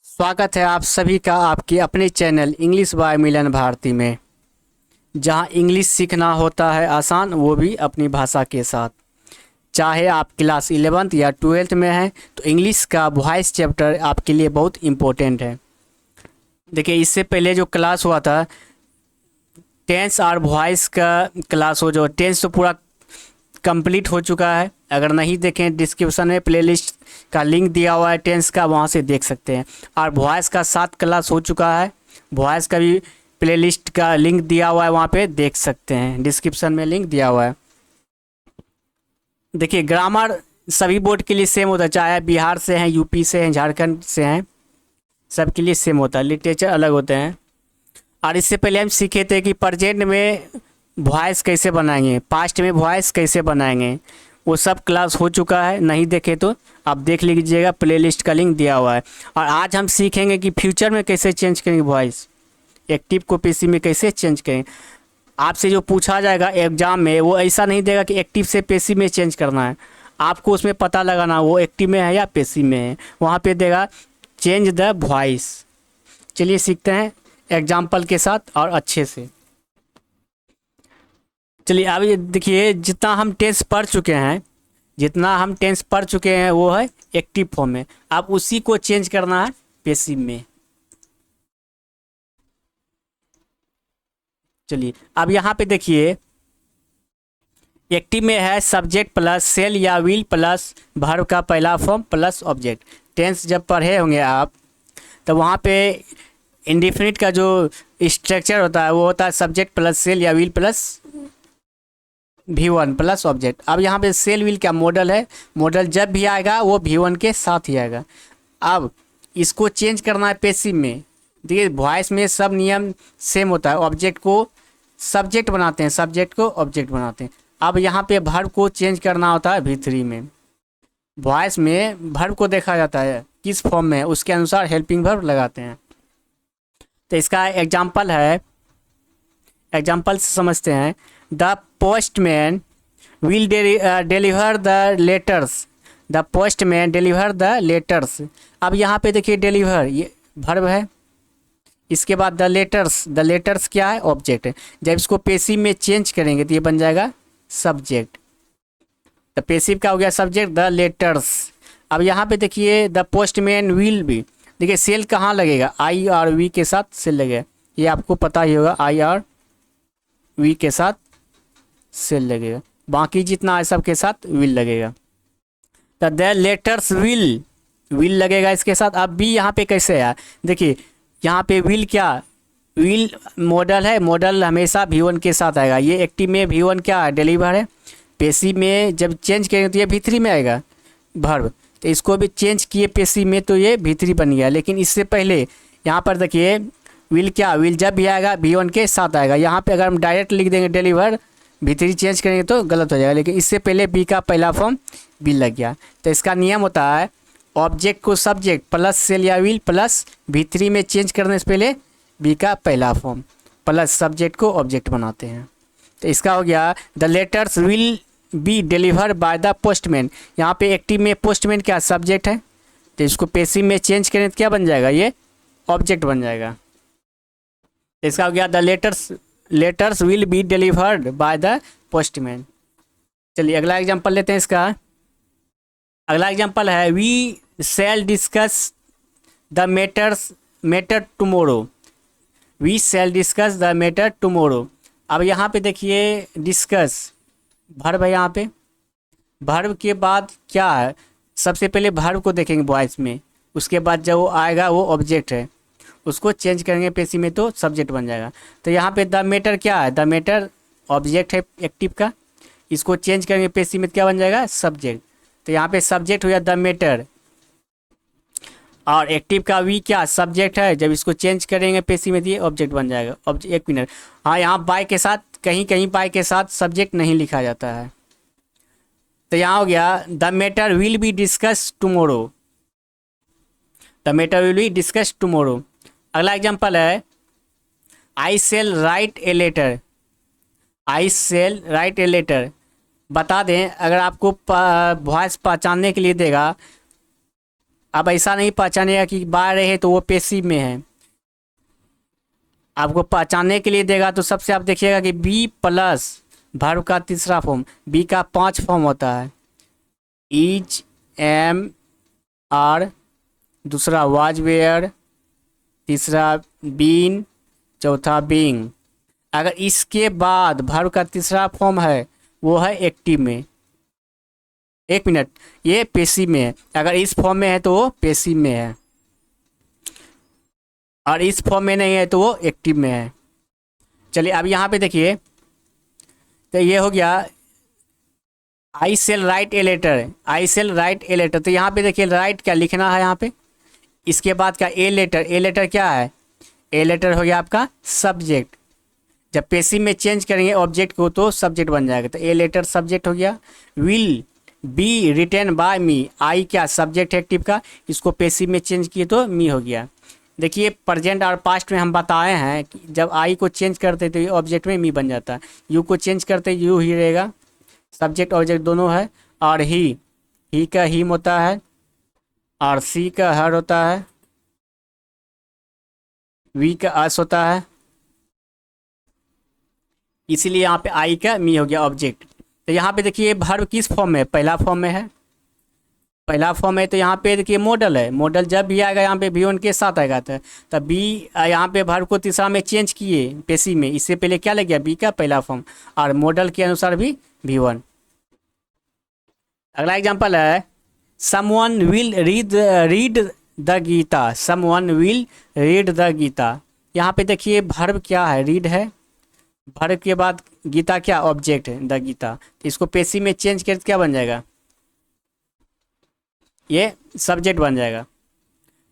स्वागत है आप सभी का आपके अपने चैनल इंग्लिश बाय मिलन भारती में, जहां इंग्लिश सीखना होता है आसान, वो भी अपनी भाषा के साथ। चाहे आप क्लास 11th या 12th में हैं तो इंग्लिश का वॉइस चैप्टर आपके लिए बहुत इम्पोर्टेंट है। देखिए, इससे पहले जो क्लास हुआ था टेंस और वॉइस का क्लास, हो जो टेंस तो पूरा कंप्लीट हो चुका है। अगर नहीं देखें, डिस्क्रिप्शन में प्लेलिस्ट का लिंक दिया हुआ है टेंस का, वहाँ से देख सकते हैं। और वॉइस का 7 क्लास हो चुका है, वॉइस का भी प्लेलिस्ट का लिंक दिया हुआ है, वहाँ पे देख सकते हैं, डिस्क्रिप्शन में लिंक दिया हुआ है। देखिए, ग्रामर सभी बोर्ड के लिए सेम होता है, चाहे बिहार से हैं, यूपी से हैं, झारखंड से हैं, सबके लिए सेम होता है। लिटरेचर अलग होते हैं। और इससे पहले हम सीखे थे कि प्रेजेंट में वॉइस कैसे बनाएंगे, पास्ट में वॉइस कैसे बनाएंगे, वो सब क्लास हो चुका है। नहीं देखे तो आप देख लीजिएगा, प्लेलिस्ट का लिंक दिया हुआ है। और आज हम सीखेंगे कि फ्यूचर में कैसे चेंज करेंगे वॉइस, एक्टिव को पैसिव में कैसे चेंज करें। आपसे जो पूछा जाएगा एग्जाम में, वो ऐसा नहीं देगा कि एक्टिव से पैसिव में चेंज करना है। आपको उसमें पता लगाना वो एक्टिव में है या पैसिव में है। वहाँ पे देगा चेंज द वॉइस। चलिए सीखते हैं एग्जाम्पल के साथ और अच्छे से। चलिए, अब ये देखिए, जितना हम टेंस पढ़ चुके हैं वो है एक्टिव फॉर्म में। अब उसी को चेंज करना है पैसिव में। चलिए, अब यहाँ पे देखिए, एक्टिव में है सब्जेक्ट प्लस सेल या विल प्लस वर्ब का पहला फॉर्म प्लस ऑब्जेक्ट। टेंस जब पढ़े होंगे आप, तो वहाँ पे इंडेफिनिट का जो स्ट्रक्चर होता है वो होता है सब्जेक्ट प्लस सेल या will plus V1 plus object. अब यहाँ पे सेल विल का मॉडल है, मॉडल जब भी आएगा वो V1 के साथ ही आएगा। अब इसको चेंज करना है पैसिव में। देखिए, वॉइस में सब नियम सेम होता है, ऑब्जेक्ट को सब्जेक्ट बनाते हैं, सब्जेक्ट को ऑब्जेक्ट बनाते हैं। अब यहाँ पे वर्ब को चेंज करना होता है V3 में। वॉइस में वर्ब को देखा जाता है किस फॉर्म में है, उसके अनुसार हेल्पिंग वर्ब लगाते हैं। तो इसका एग्जाम्पल है, एग्जाम्पल से समझते हैं। The postman will deliver the letters. The postman deliver the letters. अब यहाँ पे देखिए, डिलीवर ये वर्ब है, इसके बाद द लेटर्स क्या है, ऑब्जेक्ट है। जब इसको पैसिव में चेंज करेंगे तो ये बन जाएगा सब्जेक्ट। द पैसिव का हो गया सब्जेक्ट, द लेटर्स। अब यहाँ पे देखिए, द पोस्टमैन विल बी। देखिए, सेल कहाँ लगेगा, आई और वी के साथ सेल लगेगा, ये आपको पता ही होगा, आई और वी के साथ सेल लगेगा। बाकी जितना है सबके साथ विल लगेगा। तो द लेटर्स विल लगेगा इसके साथ। अब भी यहाँ पे कैसे है, देखिए यहाँ पे विल क्या, विल मॉडल है, मॉडल हमेशा V1 के साथ आएगा। ये एक्टिव में V1 क्या है, डिलीवर है। पैसिव में जब चेंज करेंगे तो ये V3 में आएगा वर्ब। तो इसको भी चेंज किए पैसिव में तो ये V3 बन गया। लेकिन इससे पहले यहाँ पर देखिए, विल क्या, विल जब भी आएगा V1 के साथ आएगा। यहाँ पे अगर हम डायरेक्ट लिख देंगे डिलीवर, V3 चेंज करेंगे तो गलत हो जाएगा। लेकिन इससे पहले बी का पहला फॉर्म विल लग गया। तो इसका नियम होता है, ऑब्जेक्ट को सब्जेक्ट प्लस सेल या विल प्लस V3 में चेंज करने से पहले बी का पहला फॉर्म प्लस सब्जेक्ट को ऑब्जेक्ट बनाते हैं। तो इसका हो गया the letters will B deliver bye the postman. यहाँ पे एक्टिव में पोस्टमैन क्या सब्जेक्ट है, तो इसको पैसिव में चेंज करें तो क्या बन जाएगा, ये ऑब्जेक्ट बन जाएगा। इसका हो गया the letters will be delivered by the postman. चलिए अगला एग्जांपल लेते हैं इसका। अगला एग्जांपल है, we shall discuss the matter tomorrow. We shall discuss the matter tomorrow. अब यहाँ पे देखिए, डिस्कस वर्ब है। यहाँ पे वर्ब के बाद क्या है, सबसे पहले वर्ब को देखेंगे वॉइस में, उसके बाद जब वो आएगा वो ऑब्जेक्ट है, उसको चेंज करेंगे पैसिव में तो सब्जेक्ट बन जाएगा। तो यहाँ पे द मैटर क्या है, द मैटर ऑब्जेक्ट है एक्टिव का, इसको चेंज करेंगे पैसिव में क्या बन जाएगा, सब्जेक्ट। तो यहाँ पे सब्जेक्ट हो गया द मैटर, और एक्टिव का वी क्या सब्जेक्ट है, जब इसको चेंज करेंगे पैसिव में तो ये ऑब्जेक्ट बन जाएगा। एक मिनट, हाँ, यहाँ बाय के साथ, कहीं कहीं बाय के साथ सब्जेक्ट नहीं लिखा जाता है। तो यहाँ हो गया the matter will be discuss tomorrow. The matter will be discuss tomorrow. अगला एग्जांपल है, I shall write a letter. I shall write a letter. बता दें, अगर आपको वॉइस पहचानने के लिए देगा अब ऐसा नहीं पहचानेगा कि बाय रहे तो वो पेसिव में है। आपको पहचानने के लिए देगा तो सबसे आप देखिएगा कि बी प्लस वर्ब का तीसरा फॉर्म, बी का 5 फॉर्म होता है, इज, एम, आर, दूसरा वाज, वेयर, तीसरा बीन, चौथा बीइंग। अगर इसके बाद वर्ब का तीसरा फॉर्म है वो है एक्टिव में, एक मिनट, ये पेसिव में है। अगर इस फॉर्म में है तो वो पेसिव में है, और इस फॉर्म में नहीं है तो वो एक्टिव में है। चलिए अब यहाँ पे देखिए, तो ये हो गया I shall write a letter, I shall write a letter. तो यहाँ पे देखिए राइट क्या लिखना है यहाँ पे, इसके बाद का ए लेटर, ए लेटर क्या है, ए लेटर हो गया आपका सब्जेक्ट। जब पेसिव में चेंज करेंगे ऑब्जेक्ट को तो सब्जेक्ट बन जाएगा, तो ए लेटर सब्जेक्ट हो गया। विल बी रिटन बाय मी, आई क्या सब्जेक्ट है एक्टिव का, इसको पेसिव में चेंज किए तो मी हो गया। देखिए प्रेजेंट और पास्ट में हम बताए हैं कि जब आई को चेंज करते तो ये ऑब्जेक्ट में मी बन जाता है, यू को चेंज करते यू ही रहेगा, सब्जेक्ट ऑब्जेक्ट दोनों है। और ही का हिम होता है, और सी का हर होता है, वी का अस होता है, इसीलिए यहाँ पे आई का मी हो गया ऑब्जेक्ट। तो यहाँ पे देखिए वर्ब किस फॉर्म में है, पहला फॉर्म में है, पहला फॉर्म है। तो यहाँ पे देखिए मॉडल है, मॉडल जब भी आएगा यहाँ पे V1 के साथ आएगा, तो बी यहाँ पे वर्ब को तीसरा में चेंज किए पेसिव में, इससे पहले क्या लग गया बी का पहला फॉर्म, और मॉडल के अनुसार भी V1। अगला एग्जांपल है someone will read the Gita, someone will read the Gita. यहाँ पे देखिए वर्ब क्या है, रीड है, वर्ब के बाद गीता क्या ऑब्जेक्ट है द गीता, तो इसको पेसिव में चेंज करके क्या बन जाएगा, ये सब्जेक्ट बन जाएगा।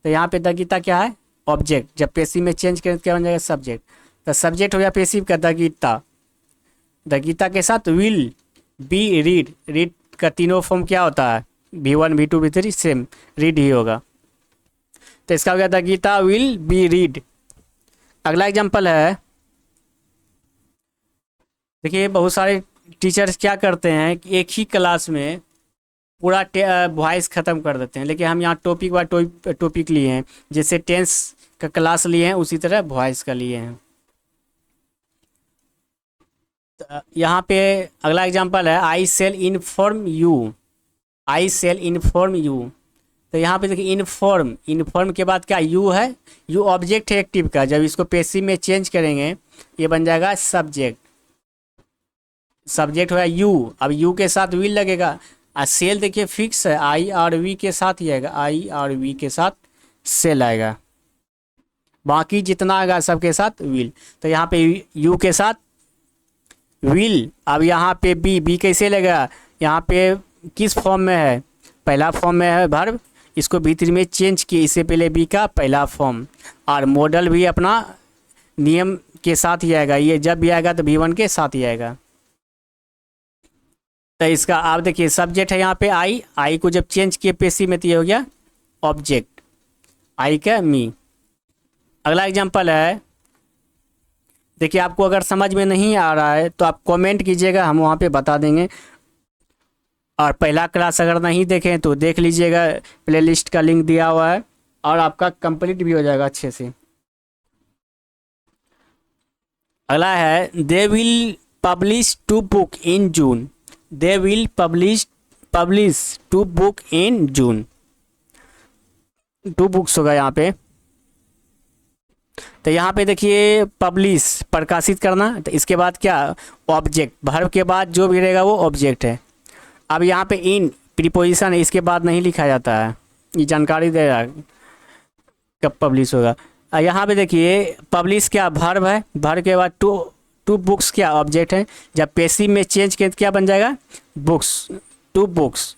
तो यहाँ पे द गीता क्या है ऑब्जेक्ट, जब पेसिव में चेंज करें तो क्या बन जाएगा सब्जेक्ट। तो सब्जेक्ट हो गया पेसिव का द गीता, द गीता के साथ विल बी रीड, रीड का तीनों फॉर्म क्या होता है V1 V2 V3 same read ही होगा, तो इसका हो गया the Gita will be read. अगला एग्जांपल है, देखिए बहुत सारे टीचर्स क्या करते हैं कि एक ही क्लास में पूरा वॉइस ख़त्म कर देते हैं, लेकिन हम यहाँ टॉपिक बाय टॉपिक लिए हैं, जैसे टेंस का क्लास लिए हैं उसी तरह वॉइस का लिए हैं। तो यहाँ पे अगला एग्जांपल है I shall inform you, I shall inform you. तो यहाँ पे देखिए इन्फॉर्म, इन्फॉर्म के बाद क्या यू है, यू ऑब्जेक्ट है एक्टिव का, जब इसको पेसिव में चेंज करेंगे ये बन जाएगा सब्जेक्ट, सब्जेक्ट होगा यू, अब यू के साथ विल लगेगा। और सेल देखिए फिक्स है, आई और वी के साथ ही आएगा, आई और वी के साथ सेल आएगा, बाकी जितना आएगा सबके साथ विल। तो यहाँ पे यू के साथ विल, अब यहाँ पे बी कैसे लगेगा, यहाँ पे किस फॉर्म में है, पहला फॉर्म में है वर्ब, इसको भीतर में चेंज किए, इससे पहले बी का पहला फॉर्म, और मॉडल भी अपना नियम के साथ ही आएगा, ये जब भी आएगा तो V1 के साथ ही आएगा। तो इसका आप देखिए सब्जेक्ट है यहाँ पे आई को जब चेंज किए पेसिव में तो ये हो गया ऑब्जेक्ट, आई का मी। अगला एग्जांपल है, देखिए आपको अगर समझ में नहीं आ रहा है तो आप कमेंट कीजिएगा, हम वहाँ पे बता देंगे, और पहला क्लास अगर नहीं देखें तो देख लीजिएगा, प्लेलिस्ट का लिंक दिया हुआ है, और आपका कंप्लीट भी हो जाएगा अच्छे से। अगला है they will publish 2 book in June, they will publish 2 book in June, 2 books होगा यहाँ पे। तो यहाँ पे देखिए पब्लिश प्रकाशित करना, तो इसके बाद क्या ऑब्जेक्ट, वर्ब के बाद जो भी रहेगा वो ऑब्जेक्ट है। अब यहाँ पे इन प्रीपोजिशन है, इसके बाद नहीं लिखा जाता है, ये जानकारी दे रहा है कब पब्लिश होगा। यहाँ पे देखिए पब्लिश क्या वर्ब है, वर्ब के बाद टू बुक्स क्या ऑब्जेक्ट है, जब पेसिव में चेंज किया क्या बन जाएगा books, 2 books,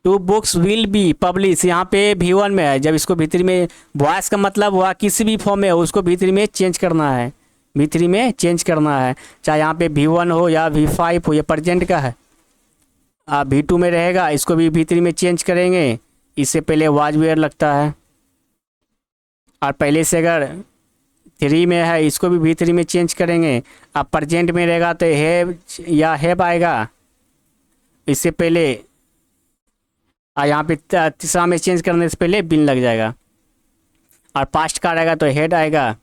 2 books will be publish, यहाँ पे V1 में है, जब इसको भीतरी में वॉइस का मतलब हुआ किसी भी फॉर्म में हो उसको भीतरी में चेंज करना है, V3 में चेंज करना है, चाहे यहाँ पे V1 हो या V5 हो, ये प्रेजेंट का है, V2 में रहेगा, इसको भी V3 में चेंज करेंगे, इससे पहले वाज वेयर लगता है, और पहले से अगर 3 में है इसको भी V3 में चेंज करेंगे। अब प्रेजेंट में रहेगा तो हैव या हैव आएगा, इससे पहले और यहाँ पे तीसरा में चेंज करने से पहले बिन लग जाएगा। और पास्ट का आएगा तो हेड आएगा,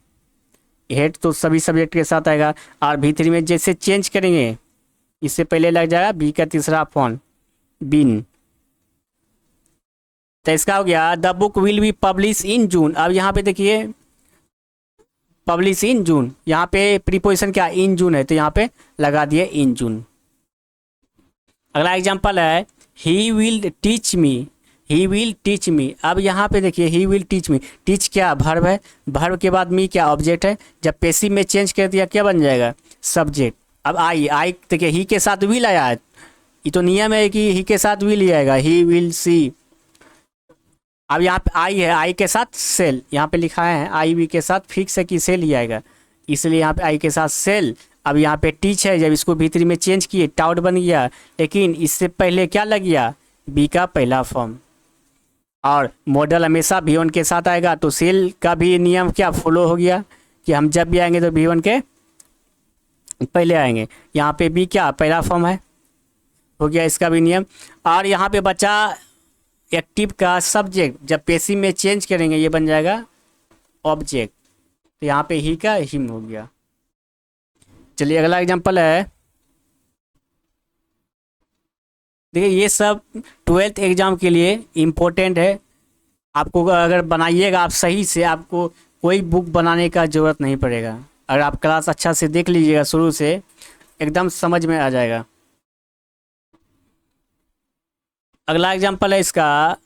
हेड तो सभी सब्जेक्ट के साथ आएगा। और V3 में जैसे चेंज करेंगे इससे पहले लग जाएगा बी का तीसरा फॉर्म बिन। तो इसका हो गया the book will be publish in June. अब यहाँ पे देखिए पब्लिश इन जून, यहाँ पे प्रीपोजिशन क्या इन जून है तो यहाँ पे लगा दिए इन जून। अगला एग्जांपल है he will teach me, he will teach me. अब यहाँ पे देखिए he will teach me, teach क्या वर्ब है, वर्ब के बाद मी क्या ऑब्जेक्ट है। जब पैसिव में चेंज कर दिया क्या बन जाएगा सब्जेक्ट। अब आई देखिए ही के साथ विल आया है, ये तो नियम है कि ही के साथ विल ही आएगा, ही विल सी। अब यहाँ पे आई है, आई के साथ सेल, यहाँ पे लिखा है आई वी के साथ फिक्स है कि सेल ही आएगा, इसलिए यहाँ पे आई के साथ सेल। अब यहाँ पे टीच है, जब इसको V3 में चेंज किए टाउट बन गया, लेकिन इससे पहले क्या लग गया बी का पहला फॉर्म। और मॉडल हमेशा V1 के साथ आएगा, तो सेल का भी नियम क्या फॉलो हो गया कि हम जब भी आएंगे तो V1 के पहले आएंगे। यहाँ पे बी क्या पहला फॉर्म है, हो गया इसका भी नियम। और यहाँ पे बचा एक्टिव का सब्जेक्ट, जब पैसिव में चेंज करेंगे ये बन जाएगा ऑब्जेक्ट, तो यहाँ पे ही का हिम हो गया। चलिए अगला एग्जांपल है, देखिए ये सब 12th एग्ज़ाम के लिए इम्पोर्टेंट है। आपको अगर बनाइएगा आप सही से, आपको कोई बुक बनाने का ज़रूरत नहीं पड़ेगा। अगर आप क्लास अच्छा से देख लीजिएगा शुरू से, एकदम समझ में आ जाएगा। अगला एग्जांपल है इसका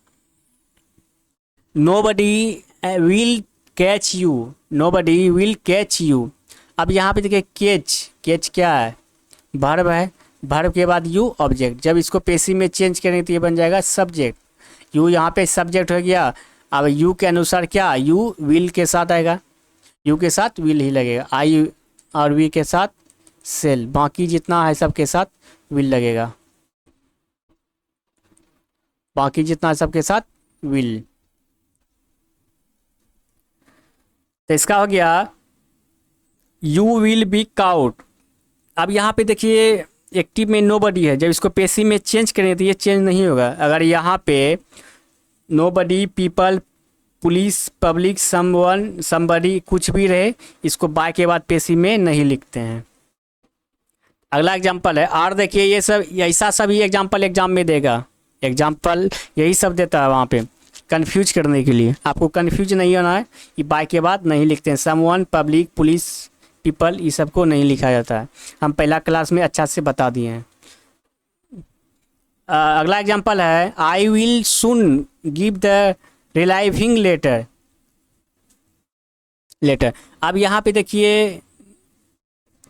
nobody will catch you, nobody will catch you. अब यहाँ पे देखिए कैच क्या है वर्ब है, वर्ब के बाद यू ऑब्जेक्ट, जब इसको पैसिव में चेंज करेंगे तो ये बन जाएगा सब्जेक्ट। यू यहाँ पे सब्जेक्ट हो गया। अब यू के अनुसार क्या यू विल के साथ आएगा, यू के साथ विल ही लगेगा, आई और वी के साथ सेल, बाकी जितना है सबके साथ विल लगेगा, बाकी जितना है सबके साथ विल। तो इसका हो गया यू विल बी काउट। अब यहाँ पे देखिए एक्टिव में नोबडी है, जब इसको पैसिव में चेंज करें तो ये चेंज नहीं होगा। अगर यहाँ पे nobody, people, police, public, someone, somebody कुछ भी रहे, इसको बाय के बाद पैसिव में नहीं लिखते हैं। अगला एग्जांपल है और देखिए ये सब ऐसा सभी एग्जांपल एग्जाम में देगा, एग्जांपल यही सब देता है वहाँ पे कंफ्यूज करने के लिए। आपको कंफ्यूज नहीं होना है, ये बाय के बाद नहीं लिखते हैं। समवन, पब्लिक, पुलिस, पीपल, ये सबको नहीं लिखा जाता है, हम पहला क्लास में अच्छा से बता दिए हैं। अगला एग्जांपल है I will soon give the relieving letter. अब यहाँ पे देखिए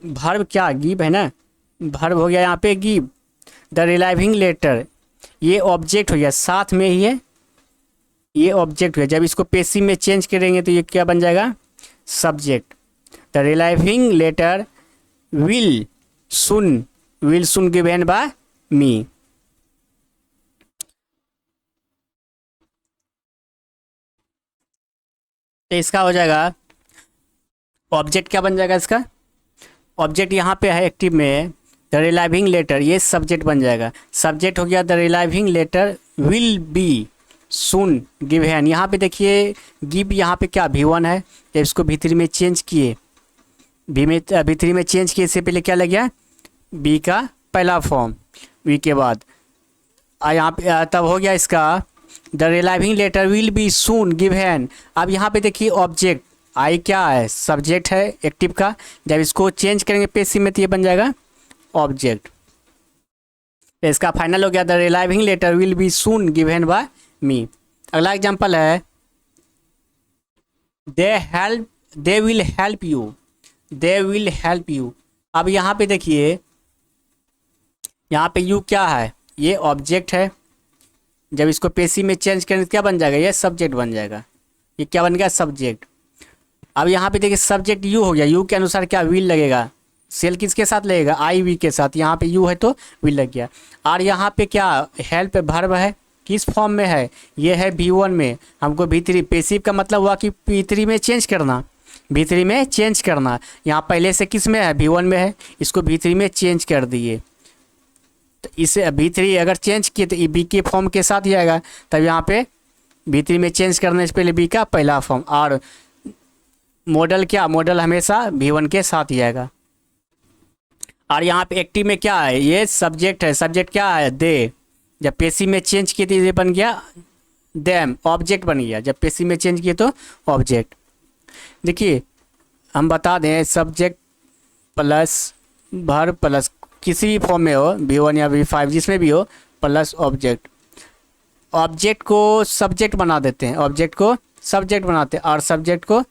वर्ब क्या गिव है ना, वर्ब हो गया यहाँ पे गिव। द रिलाइविंग लेटर ये ऑब्जेक्ट हो गया, साथ में ही है, ये ऑब्जेक्ट हो गया। जब इसको पैसिव में चेंज करेंगे तो ये क्या बन जाएगा subject. The relieving letter will soon given by me. तो इसका हो जाएगा ऑब्जेक्ट क्या बन जाएगा, इसका ऑब्जेक्ट यहाँ पे है एक्टिव में द रिलाइविंग लेटर, ये सब्जेक्ट बन जाएगा। सब्जेक्ट हो गया the relieving letter will be soon given. यहाँ पे देखिए गिव यहाँ पे क्या V1 है, जब इसको V3 में चेंज किए, V3 में चेंज किए इससे पहले क्या लग गया बी का पहला फॉर्म, वी के बाद यहाँ पे तब हो गया इसका the relieving letter will be soon given. अब यहाँ पे देखिए ऑब्जेक्ट आई क्या है सब्जेक्ट है एक्टिव का, जब इसको चेंज करेंगे पैसिव में तो ये बन जाएगा ऑब्जेक्ट। तो इसका फाइनल हो गया the relieving letter will be soon given by me. अगला एग्जांपल है दे विल हेल्प यू। अब यहाँ पे देखिए यहाँ पे यू क्या है, ये ऑब्जेक्ट है, जब इसको पैसिव में चेंज करेंगे तो क्या बन जाएगा ये सब्जेक्ट बन जाएगा, ये क्या बन गया सब्जेक्ट। अब यहाँ पे देखिए सब्जेक्ट यू हो गया, यू के अनुसार क्या विल लगेगा, सेल किसके साथ लगेगा आई वी के साथ, यहाँ पे यू है तो विल लग गया। और यहाँ पे क्या हेल्प वर्ब है, किस फॉर्म में है ये है V1 में, हमको V3 पैसिव का मतलब हुआ कि V3 में चेंज करना, V3 में चेंज करना। यहाँ पहले से किस में है V1 में है, इसको V3 में चेंज कर दिए। तो इसे V3 अगर चेंज किए तो ये बी के फॉर्म के साथ ही आएगा। तब यहाँ पे V3 में चेंज करने से पहले बी का पहला फॉर्म, और मॉडल क्या, मॉडल हमेशा V1 के साथ ही आएगा। और यहाँ पे एक्टिव में क्या है, ये सब्जेक्ट है, सब्जेक्ट क्या है, दे। जब पैसिव में चेंज किए तो ये बन गया देम, ऑब्जेक्ट बन गया। जब पैसिव में चेंज किए तो ऑब्जेक्ट। देखिए हम बता दें, सब्जेक्ट प्लस वर्ब प्लस किसी भी फॉर्म में हो, V1 या V5 जिसमें भी हो, प्लस ऑब्जेक्ट। ऑब्जेक्ट को सब्जेक्ट बना देते हैं, ऑब्जेक्ट को सब्जेक्ट बनाते हैं और सब्जेक्ट को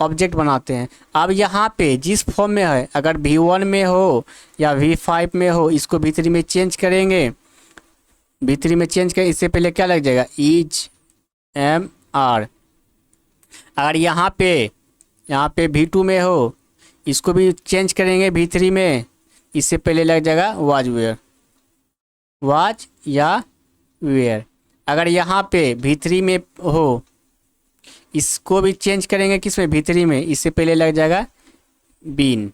ऑब्जेक्ट बनाते हैं। अब यहाँ पे जिस फॉर्म में है, अगर V1 में हो या V5 में हो, इसको V3 में चेंज करेंगे। V3 में चेंज करें, इससे पहले क्या लग जाएगा, इज एम आर। अगर यहाँ पे V2 में हो, इसको भी चेंज करेंगे V3 में, इससे पहले लग जाएगा वाज वेयर, वाज या वेयर। अगर यहाँ पे V3 में हो, इसको भी चेंज करेंगे किस में, V3 में, इससे पहले लग जाएगा बीन।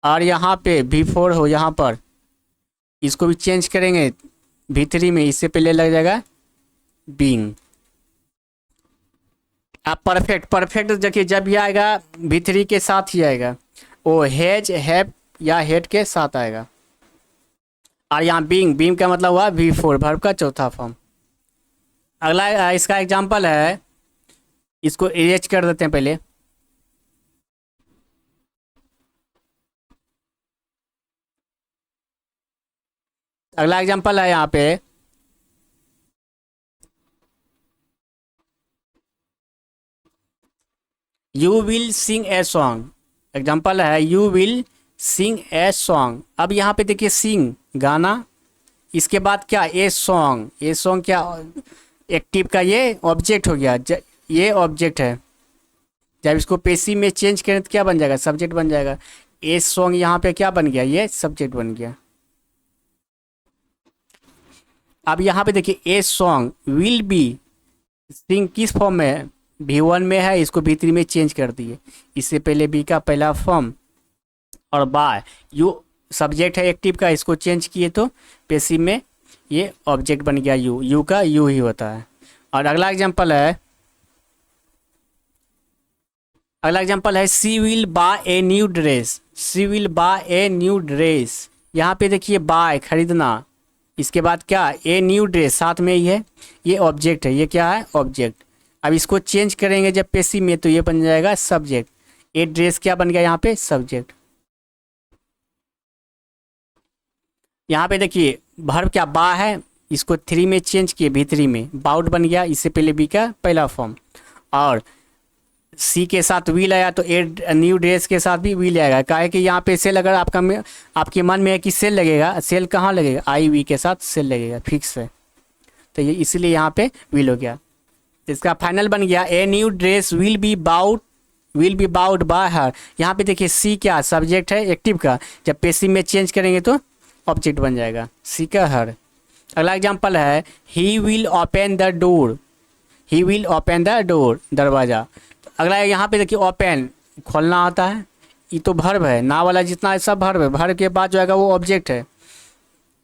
और यहाँ पे V4 हो, यहाँ पर इसको भी चेंज करेंगे V3 में, इससे पहले लग जाएगा बीइंग। अब परफेक्ट देखिए, जब भी आएगा V3 के साथ ही आएगा, वो हैज हैव या हेड के साथ आएगा। और यहाँ बीइंग का मतलब हुआ V4, वर्ब का चौथा फॉर्म। अगला इसका एग्जांपल है, इसको इरेज कर देते हैं पहले। अगला एग्जांपल है यहाँ पे, you will sing a song. Example है you will sing a song. अब यहाँ पे देखिए सिंग गाना, इसके बाद क्या, ए सॉन्ग। ए सॉन्ग क्या, एक्टिव का ये ऑब्जेक्ट हो गया, ये ऑब्जेक्ट है। जब इसको पैसिव में चेंज करें तो क्या बन जाएगा, सब्जेक्ट बन जाएगा। ए सॉन्ग यहाँ पे क्या बन गया, ये सब्जेक्ट बन गया। अब यहाँ पे देखिए ए सॉन्ग विल बी सिंग किस फॉर्म में है, V1 में है, इसको V3 में चेंज कर दिए, इससे पहले बी का पहला फॉर्म और बाय यू सब्जेक्ट है एक्टिव का, इसको चेंज किए तो पैसिव में ये ऑब्जेक्ट बन गया यू का यू ही होता है। और अगला एग्जांपल है she will buy a new dress. She will buy a new dress, यहाँ पे देखिए बाय खरीदना, इसके बाद क्या, ए न्यू ड्रेस साथ में ही है, ये ऑब्जेक्ट है, ये क्या है, ऑब्जेक्ट। अब इसको चेंज करेंगे जब पैसिव में तो ये बन जाएगा सब्जेक्ट। ए ड्रेस क्या बन गया यहाँ पे, सब्जेक्ट। यहाँ पे देखिए वर्ब क्या, बा है, इसको 3 में चेंज किए V3 में, बाउट बन गया, इससे पहले बी का पहला फॉर्म। और सी के साथ विल आया तो ए न्यू ड्रेस के साथ भी विल आएगा। क्या है कि यहाँ पे सेल, अगर आपके मन में है कि सेल लगेगा, सेल कहाँ लगेगा, आई वी के साथ सेल लगेगा, फिक्स है, तो ये इसलिए यहाँ पे विल हो गया। इसका फाइनल बन गया a new dress will be bought by her. यहाँ पे देखिए सी क्या, सब्जेक्ट है एक्टिव का, जब पैसिव में चेंज करेंगे तो ऑब्जेक्ट बन जाएगा, सी का हर। अगला एग्जांपल है he will open the door. He will open the door, दरवाज़ा। तो अगला यहाँ पे देखिए ओपन खोलना आता है, ये तो वर्ब है, ना वाला जितना है सब वर्ब है, वर्ब के बाद जो आएगा वो ऑब्जेक्ट है।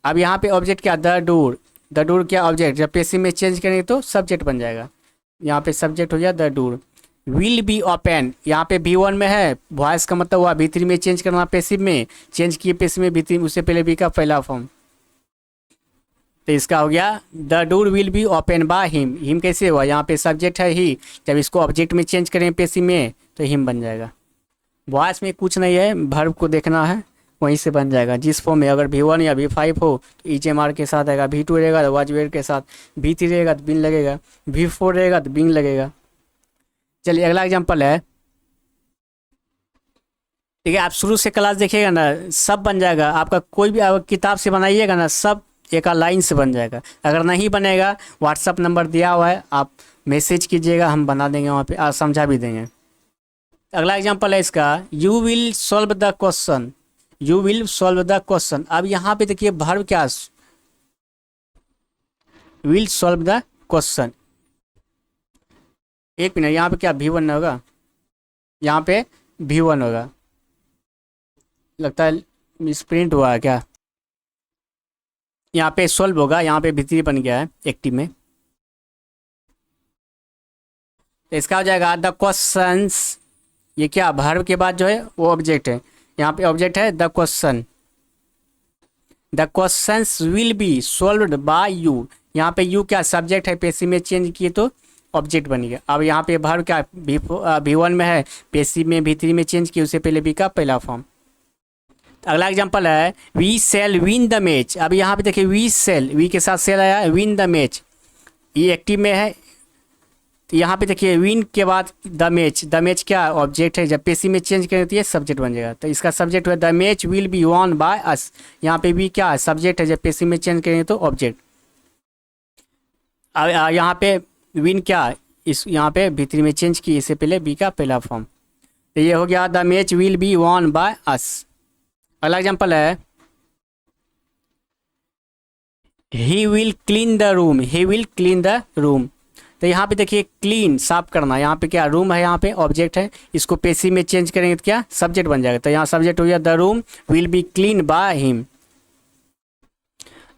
अब यहाँ पे ऑब्जेक्ट क्या, द डोर क्या ऑब्जेक्ट, जब पैसिव में चेंज करेंगे तो सब्जेक्ट बन जाएगा, यहाँ पे सब्जेक्ट हो गया the door. Will be open, यहाँ पे V1 में है, वॉइस का मतलब हुआ V3 में चेंज करना, पैसिव में चेंज किए, पैसिव में V3, उससे पहले बी का पहला फॉर्म, तो इसका हो गया the door will be open by him. Him कैसे हुआ, यहाँ पे सब्जेक्ट है ही, जब इसको ऑब्जेक्ट में चेंज करें पैसिव में तो हिम बन जाएगा। वॉइस में कुछ नहीं है, वर्ब को देखना है, वहीं से बन जाएगा। जिस फॉर्म में अगर V1 या V5 हो तो EJMR के साथ आएगा, V2 रहेगा तो वाज वेयर के साथ, V3 रहेगा तो बिन लगेगा, V4 रहेगा तो बिंग लगेगा। चलिए अगला एग्जांपल है, ठीक है, आप शुरू से क्लास देखिएगा ना, सब बन जाएगा आपका, कोई भी आप किताब से बनाइएगा ना, सब एक लाइन से बन जाएगा। अगर नहीं बनेगा, व्हाट्सअप नंबर दिया हुआ है, आप मैसेज कीजिएगा, हम बना देंगे, वहाँ पे समझा भी देंगे। अगला एग्जांपल है इसका, you will solve the question. You will solve the question. अब यहाँ पे देखिए वर्ब क्या, विल सॉल्व द क्वेश्चन। एक मिनट, यहाँ पे क्या V1 होगा, यहाँ पे V1 होगा, लगता है मिसप्रिंट हुआ है क्या। यहाँ पे सोल्व होगा, यहाँ पे भीतरी बन गया है एक्टिव में। तो इसका हो जाएगा द क्वेश्चंस, ये क्या वर्ब के बाद जो है वो ऑब्जेक्ट है, यहाँ पे ऑब्जेक्ट है the question. The questions will be solved by you, यहाँ पे यू क्या सब्जेक्ट है, पैसिव में चेंज किए तो ऑब्जेक्ट बन गया। अब यहाँ पे वर्ब क्या V1 में है, पैसिव में V3 में चेंज किए, उससे पहले बी का पहला फॉर्म। अगला एग्जांपल है we shall win the match. अब यहाँ पे देखिए वी सेल, वी के साथ सेल आया, विन द मैच ये एक्टिव में है। तो यहाँ पे देखिए विन के बाद द मैच क्या ऑब्जेक्ट है, जब पैसिव में चेंज करें तो ये सब्जेक्ट बन जाएगा। तो इसका सब्जेक्ट हुआ the match will be won by us, यहाँ पे भी क्या सब्जेक्ट है, जब पैसिव में चेंज करेंगे तो ऑब्जेक्ट। अब यहाँ पे विन क्या इस यहाँ पे V3 में चेंज की, इससे पहले बी का पहला फॉर्म। तो ये हो गया the match will be won by us. अगला एग्जांपल है he will clean the room, he will clean the room. तो यहाँ पे देखिए क्लीन साफ करना, यहाँ पे क्या रूम है, यहाँ पे ऑब्जेक्ट है, इसको पैसिव में चेंज करेंगे तो क्या सब्जेक्ट बन जाएगा। तो यहाँ सब्जेक्ट हो गया the room will be clean by him.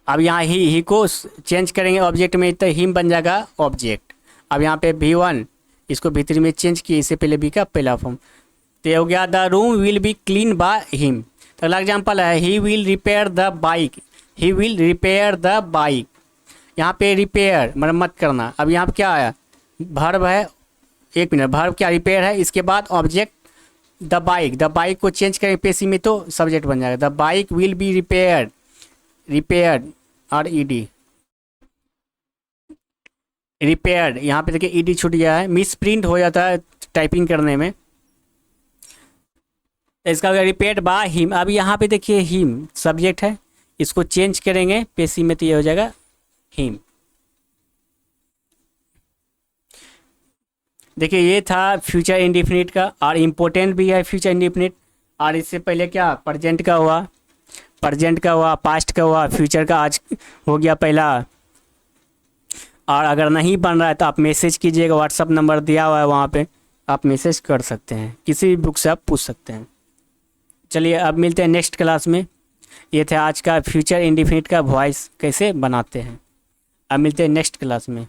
अब यहाँ ही को चेंज करेंगे ऑब्जेक्ट में तो हिम बन जाएगा ऑब्जेक्ट। अब यहाँ पे V1 इसको V3 में चेंज किए, इससे पहले बी का पहला फॉर्म। तो ये हो गया the room will be clean by him. तो अगला एग्जाम्पल है he will repair the bike, he will repair the bike. यहाँ पे रिपेयर मरम्मत करना। अब यहाँ पे क्या आया वर्ब है, एक मिनट, वर्ब क्या रिपेयर है, इसके बाद ऑब्जेक्ट द बाइक को चेंज करेंगे पैसिव में तो सब्जेक्ट बन जाएगा। The bike will be repaired, repaired और ईडी रिपेयर्ड, यहाँ पे देखिए ईडी छूट गया है, मिस प्रिंट हो जाता है टाइपिंग करने में। इसका रिपेयर्ड बाय हिम। अब यहाँ पे देखिए हिम सब्जेक्ट है, इसको चेंज करेंगे पैसिव में तो ये हो जाएगा हिम। देखिए ये था फ्यूचर इंडेफिनिट का, और इम्पोर्टेंट भी है फ्यूचर इंडेफिनिट। और इससे पहले क्या प्रेजेंट का हुआ, पास्ट का हुआ, फ्यूचर का आज हो गया पहला। और अगर नहीं बन रहा है तो आप मैसेज कीजिएगा, व्हाट्सअप नंबर दिया हुआ है वहाँ पे आप मैसेज कर सकते हैं, किसी भी बुक से आप पूछ सकते हैं। चलिए अब मिलते हैं नेक्स्ट क्लास में। ये थे आज का फ्यूचर इंडेफिनिट का वॉइस कैसे बनाते हैं। अब मिलते हैं नेक्स्ट क्लास में।